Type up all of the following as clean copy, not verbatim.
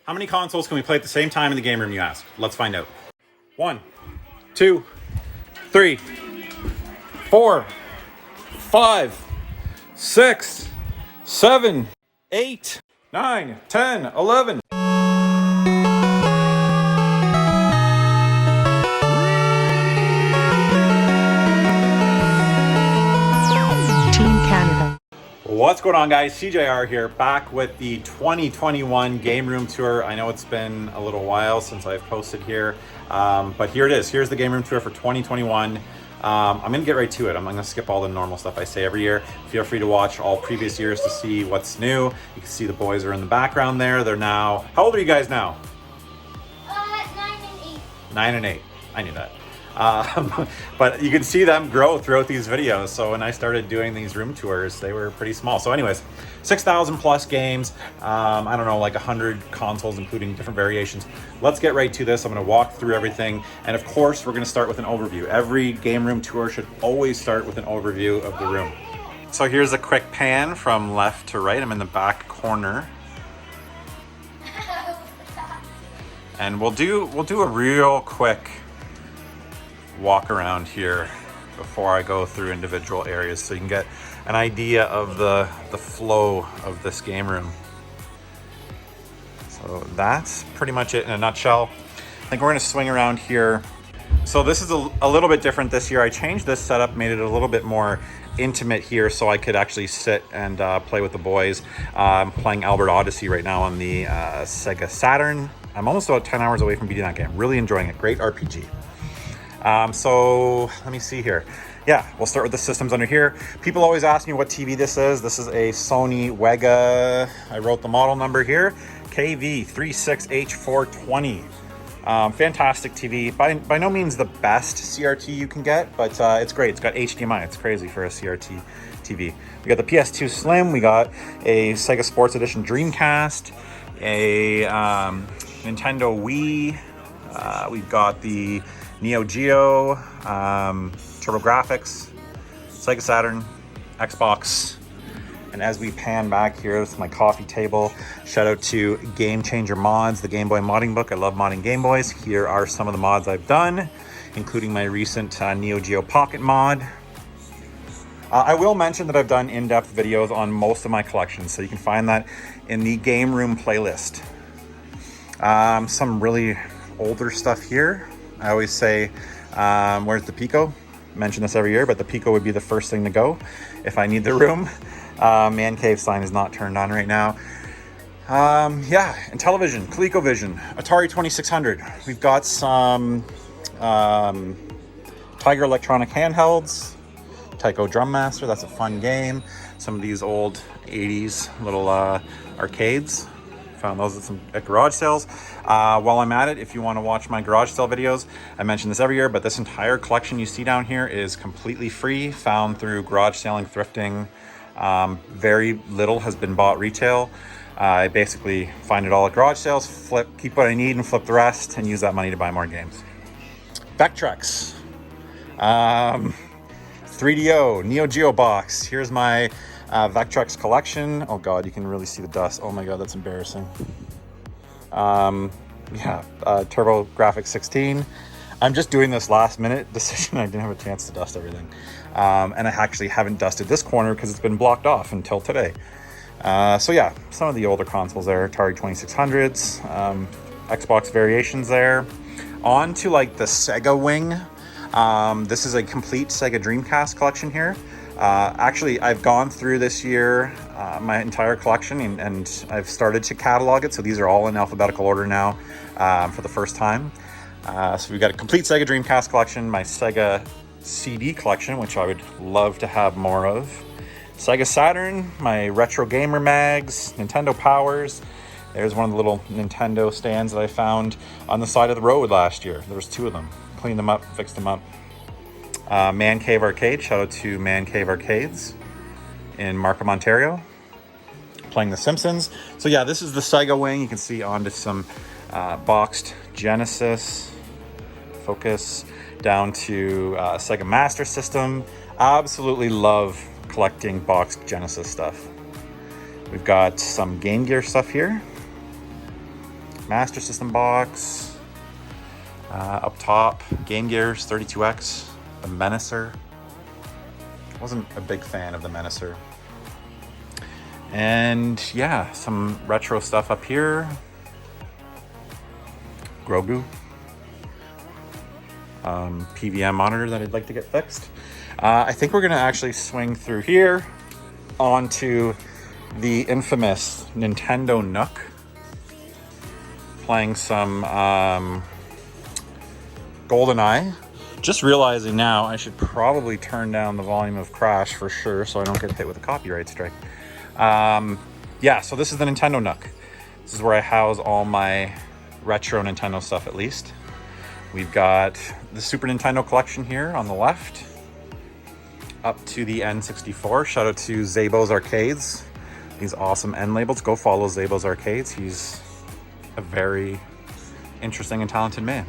How many consoles can we play at the same time in the game room, you ask? Let's find out. 1, 2, 3, 4, 5, 6, 7, 8, 9, 10, 11. What's going on, guys? SeeJayAre here, back with the 2021 Game Room Tour. I know it's been a little while since I've posted here, but here it is. Here's the Game Room Tour for 2021. I'm going to get right to it. I'm going to skip all the normal stuff I say every year. Feel free to watch all previous years to see what's new. You can see the boys are in the background there. They're now... How old are you guys now? 9 and 8. 9 and 8. I knew that. But you can see them grow throughout these videos. So when I started doing these room tours, they were pretty small. So anyways, 6,000 plus games. I don't know, like 100 consoles, including different variations. Let's get right to this. I'm going to walk through everything. And of course, we're going to start with an overview. Every game room tour should always start with an overview of the room. So here's a quick pan from left to right. I'm in the back corner. And we'll do a real quick walk around here before I go through individual areas so you can get an idea of the flow of this game room. So that's pretty much it in a nutshell. I think we're going to swing around here. So this is a little bit different this year. I changed this setup, made it a little bit more intimate here so I could actually sit and play with the boys. I'm playing Albert Odyssey right now on the Sega Saturn. I'm almost about 10 hours away from beating that game. Really enjoying it. Great RPG. So let me see here. Yeah, we'll start with the systems under here. People always ask me what TV this is. This is a Sony Wega. I wrote the model number here. KV36H420. Fantastic TV. By no means the best CRT you can get, but it's great. It's got HDMI. It's crazy for a CRT TV. We got the Ps2 Slim. We got a Sega Sports Edition Dreamcast. A Nintendo Wii. We've got the Neo Geo, TurboGrafx, Sega Saturn, Xbox. And as we pan back here with my coffee table, shout out to Game Changer Mods, the Game Boy modding book. I love modding Game Boys. Here are some of the mods I've done, including my recent Neo Geo Pocket mod. I will mention that I've done in-depth videos on most of my collections, so you can find that in the Game Room playlist. Some really older stuff here. I always say, where's the Pico? I mention this every year, but the Pico would be the first thing to go if I need the room. Man Cave sign is not turned on right now. Yeah, and television, ColecoVision, Atari 2600. We've got some Tiger Electronic handhelds, Tyco Drum Master, that's a fun game. Some of these old 80s little arcades. Found those at garage sales. While I'm at it, if you want to watch my garage sale videos, I mention this every year, but this entire collection you see down here is completely free, found through garage selling, thrifting. Very little has been bought retail. I basically find it all at garage sales, keep what I need and flip the rest and use that money to buy more games. Vectrex, 3DO, Neo Geo box. Here's my Vectrex collection. Oh god, you can really see the dust. Oh my god, that's embarrassing. Yeah, TurboGrafx 16. I'm just doing this last minute decision. I didn't have a chance to dust everything. And I actually haven't dusted this corner because it's been blocked off until today. So yeah, some of the older consoles there, Atari 2600s, Xbox variations there. On to like the Sega wing. This is a complete Sega Dreamcast collection here. Actually, I've gone through this year my entire collection and I've started to catalog it. So these are all in alphabetical order now for the first time. So we've got a complete Sega Dreamcast collection, my Sega CD collection, which I would love to have more of. Sega Saturn, my retro gamer mags, Nintendo Powers. There's one of the little Nintendo stands that I found on the side of the road last year. There was 2 of them. Cleaned them up, fixed them up. Man Cave Arcade, shout out to Man Cave Arcades in Markham, Ontario. Playing The Simpsons. So yeah, this is the Sega wing. You can see onto some boxed Genesis, Focus, down to Sega Master System. Absolutely love collecting boxed Genesis stuff. We've got some Game Gear stuff here. Master System box. Up top, Game Gear's 32X, the Menacer. Wasn't a big fan of the Menacer. And yeah, some retro stuff up here. Grogu. PVM monitor that I'd like to get fixed. I think we're gonna actually swing through here onto the infamous Nintendo Nook. Playing some GoldenEye. Just realizing now I should probably turn down the volume of Crash for sure so I don't get hit with a copyright strike. Yeah, so this is the Nintendo Nook. This is where I house all my retro Nintendo stuff at least. We've got the Super Nintendo Collection here on the left. Up to the N64. Shout out to Zabo's Arcades. These awesome end labels. Go follow Zabo's Arcades. He's a very interesting and talented man.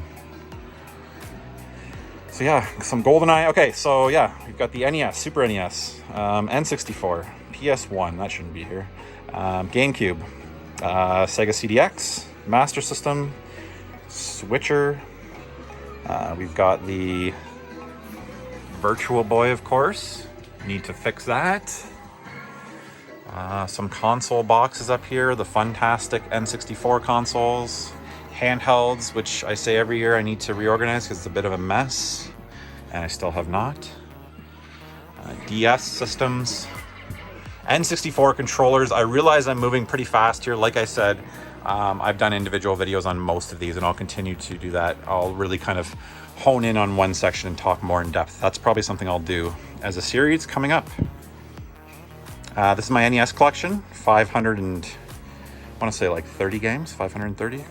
So yeah, some GoldenEye. Okay, so yeah, we've got the NES, Super NES, N64, PS1, that shouldn't be here, GameCube, Sega CDX, Master System, Switcher. We've got the Virtual Boy, of course. Need to fix that. Some console boxes up here, the Funtastic N64 consoles, handhelds, which I say every year I need to reorganize because it's a bit of a mess, and I still have not. DS systems, N64 controllers. I realize I'm moving pretty fast here. Like I said, I've done individual videos on most of these, and I'll continue to do that. I'll really kind of hone in on one section and talk more in depth. That's probably something I'll do as a series coming up. This is my NES collection, 500 and I want to say like 30 games, 530.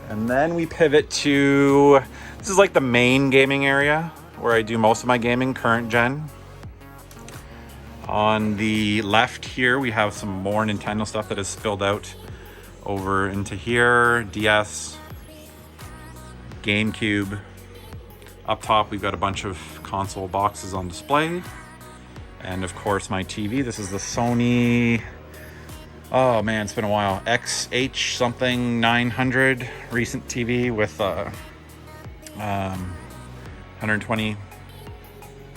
And then we pivot to, this is like the main gaming area where I do most of my gaming, current gen. On the left here, we have some more Nintendo stuff that has spilled out over into here. DS, GameCube. Up top, we've got a bunch of console boxes on display. And of course, my TV. This is the Sony, oh man, it's been a while, XH something 900 recent TV with 120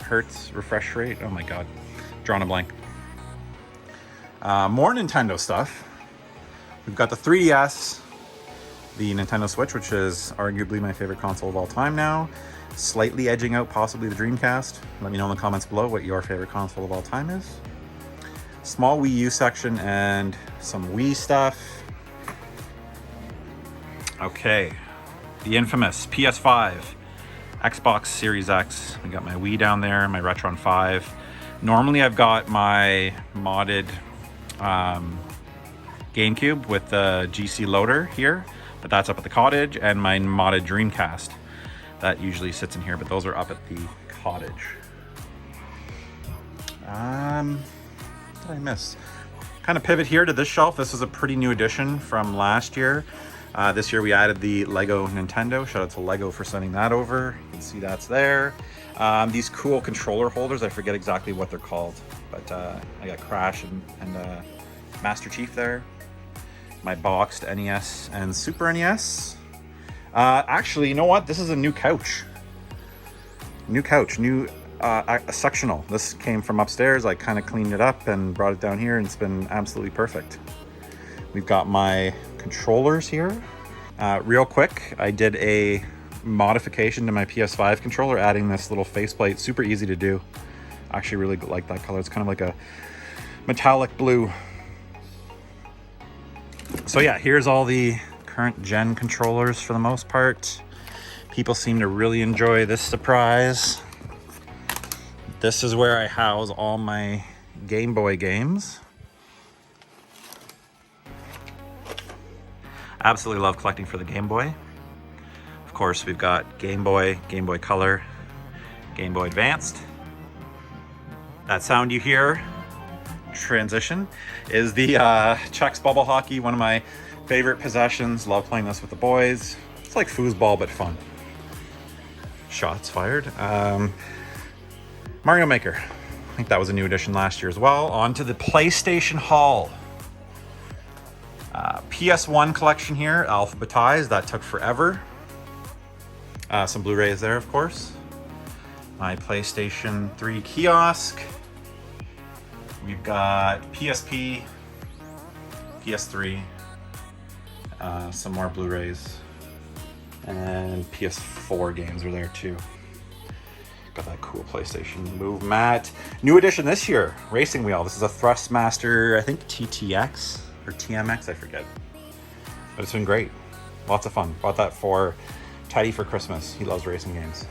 hertz refresh rate. Oh my god, drawn a blank. More Nintendo stuff. We've got the 3DS, the Nintendo Switch, which is arguably my favorite console of all time now. Slightly edging out possibly the Dreamcast. Let me know in the comments below what your favorite console of all time is. Small Wii U section and some Wii stuff. Okay, the infamous PS5, Xbox Series X. We got my Wii down there, my Retron 5. Normally I've got my modded GameCube with the GC loader here, but that's up at the cottage, and my modded Dreamcast. That usually sits in here, but those are up at the cottage. What did I miss? Kind of pivot here to this shelf. This is a pretty new addition from last year. This year we added the Lego Nintendo. Shout out to Lego for sending that over. You can see that's there. These cool controller holders, I forget exactly what they're called, but I got Crash and Master Chief there. My boxed NES and Super NES. Actually, you know what? This is a new couch. New a sectional. This came from upstairs. I kind of cleaned it up and brought it down here, and it's been absolutely perfect. We've got my controllers here. Real quick, I did a modification to my PS5 controller, adding this little faceplate. Super easy to do. I actually really like that color. It's kind of like a metallic blue. So yeah, here's all the current gen controllers for the most part. People seem to really enjoy this surprise. This is where I house all my Game Boy games. Absolutely love collecting for the Game Boy. Of course, we've got Game Boy, Game Boy Color, Game Boy Advanced. That sound you hear, transition, is the Chex Bubble Hockey, one of my favorite possessions. Love playing this with the boys. It's like foosball, but fun. Shots fired. Mario Maker. I think that was a new addition last year as well. On to the PlayStation Hall. PS1 collection here, alphabetized. That took forever. Some Blu-rays there, of course. My PlayStation 3 Kiosk. We've got PSP, PS3, some more Blu-rays, and PS4 games are there too. Got that cool PlayStation Move mat. New edition this year, racing wheel. This is a Thrustmaster, I think TTX or TMX, I forget. But it's been great. Lots of fun. Bought that for Teddy for Christmas. He loves racing games.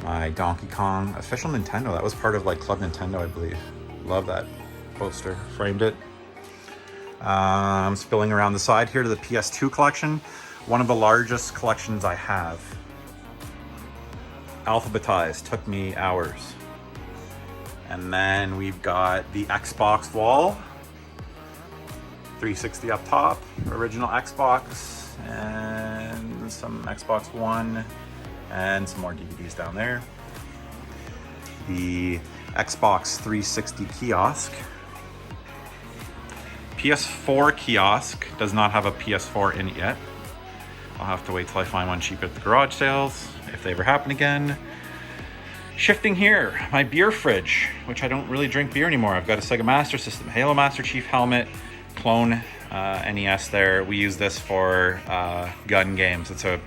My Donkey Kong official Nintendo. That was part of like Club Nintendo, I believe. Love that poster. Framed it. I'm spilling around the side here to the PS2 collection. One of the largest collections I have. Alphabetized, took me hours. And then we've got the Xbox wall. 360 up top, original Xbox, and some Xbox One, and some more DVDs down there. The Xbox 360 Kiosk. PS4 Kiosk does not have a PS4 in it yet. I'll have to wait till I find one cheap at the garage sales, if they ever happen again. Shifting here, my beer fridge, which I don't really drink beer anymore. I've got a Sega Master System, Halo Master Chief helmet, clone NES there. We use this for gun games. It's a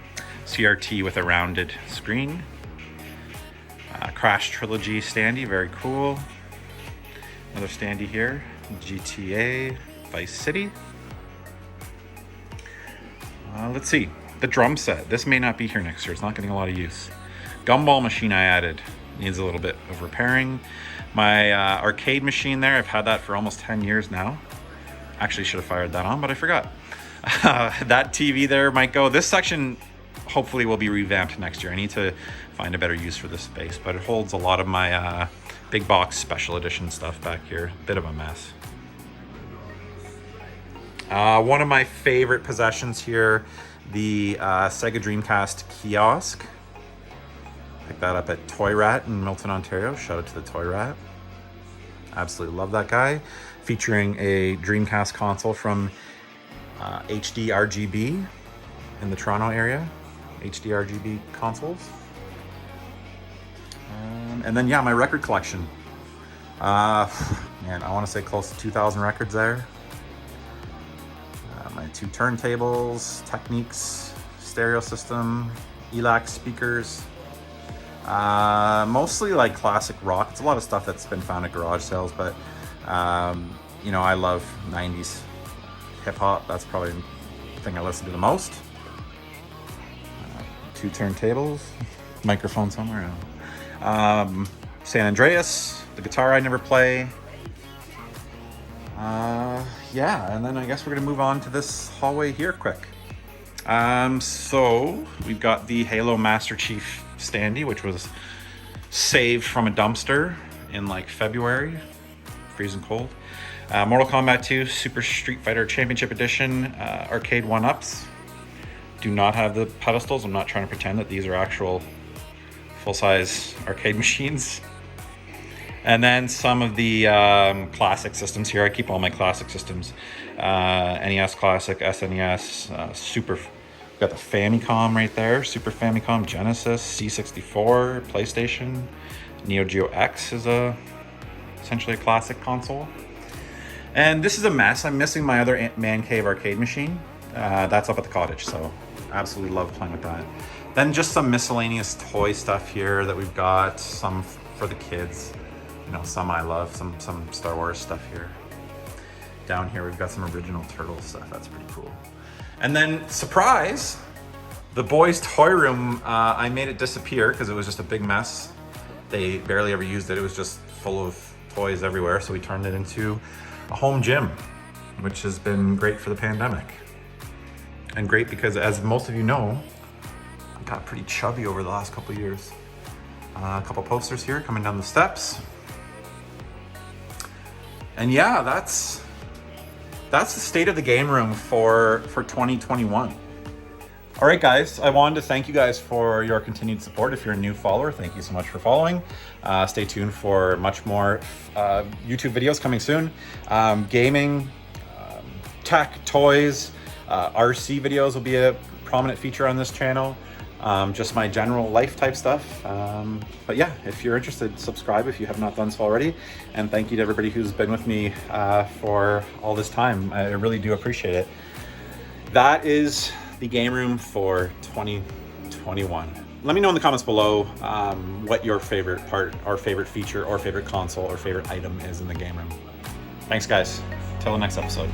CRT with a rounded screen. Crash Trilogy standee, very cool. Another standee here, GTA, Vice City. Let's see, the drum set. This may not be here next year. It's not getting a lot of use. Gumball machine I added. Needs a little bit of repairing. My arcade machine there, I've had that for almost 10 years now. Actually should have fired that on, but I forgot. That TV there might go. This section hopefully will be revamped next year. I need to find a better use for this space, but it holds a lot of my big box special edition stuff back here. Bit of a mess. One of my favorite possessions here, the Sega Dreamcast Kiosk. Picked that up at Toy Rat in Milton, Ontario. Shout out to the Toy Rat. Absolutely love that guy. Featuring a Dreamcast console from HD RGB in the Toronto area. HD RGB consoles. And then, yeah, my record collection. Man, I want to say close to 2,000 records there. My 2 turntables, Techniques, stereo system, ELAC speakers. Mostly like classic rock. It's a lot of stuff that's been found at garage sales, but you know, I love 90s hip-hop. That's probably the thing I listen to the most. 2 turntables, microphone somewhere. San Andreas, the guitar I never play. Yeah, and then I guess we're gonna move on to this hallway here quick. So we've got the Halo Master Chief standee, which was saved from a dumpster in like February, freezing cold. Mortal Kombat 2 Super Street Fighter Championship Edition arcade 1-ups. Do not have the pedestals. I'm not trying to pretend that these are actual full-size arcade machines. And then some of the classic systems here. I keep all my classic systems. NES Classic, SNES, Super. Got the Famicom right there. Super Famicom, Genesis, C64, PlayStation. Neo Geo X is essentially a classic console. And this is a mess. I'm missing my other Man Cave arcade machine. That's up at the cottage, so absolutely love playing with that. Then just some miscellaneous toy stuff here that we've got. Some for the kids. You know, some I love, some Star Wars stuff here. Down here, we've got some original Turtle stuff. That's pretty cool. And then, surprise, the boys' toy room, I made it disappear because it was just a big mess. They barely ever used it. It was just full of toys everywhere. So we turned it into a home gym, which has been great for the pandemic. And great because, as most of you know, I got pretty chubby over the last couple of years. A couple posters here coming down the steps. And yeah, that's the state of the game room for 2021. All right, guys, I wanted to thank you guys for your continued support. If you're a new follower, thank you so much for following. Stay tuned for much more YouTube videos coming soon. Gaming, tech, toys, RC videos will be a prominent feature on this channel. Just my general life type stuff. But yeah, if you're interested, subscribe if you have not done so already. And thank you to everybody who's been with me for all this time. I really do appreciate it. That is the game room for 2021. Let me know in the comments below what your favorite part or favorite feature or favorite console or favorite item is in the game room. Thanks guys, till the next episode.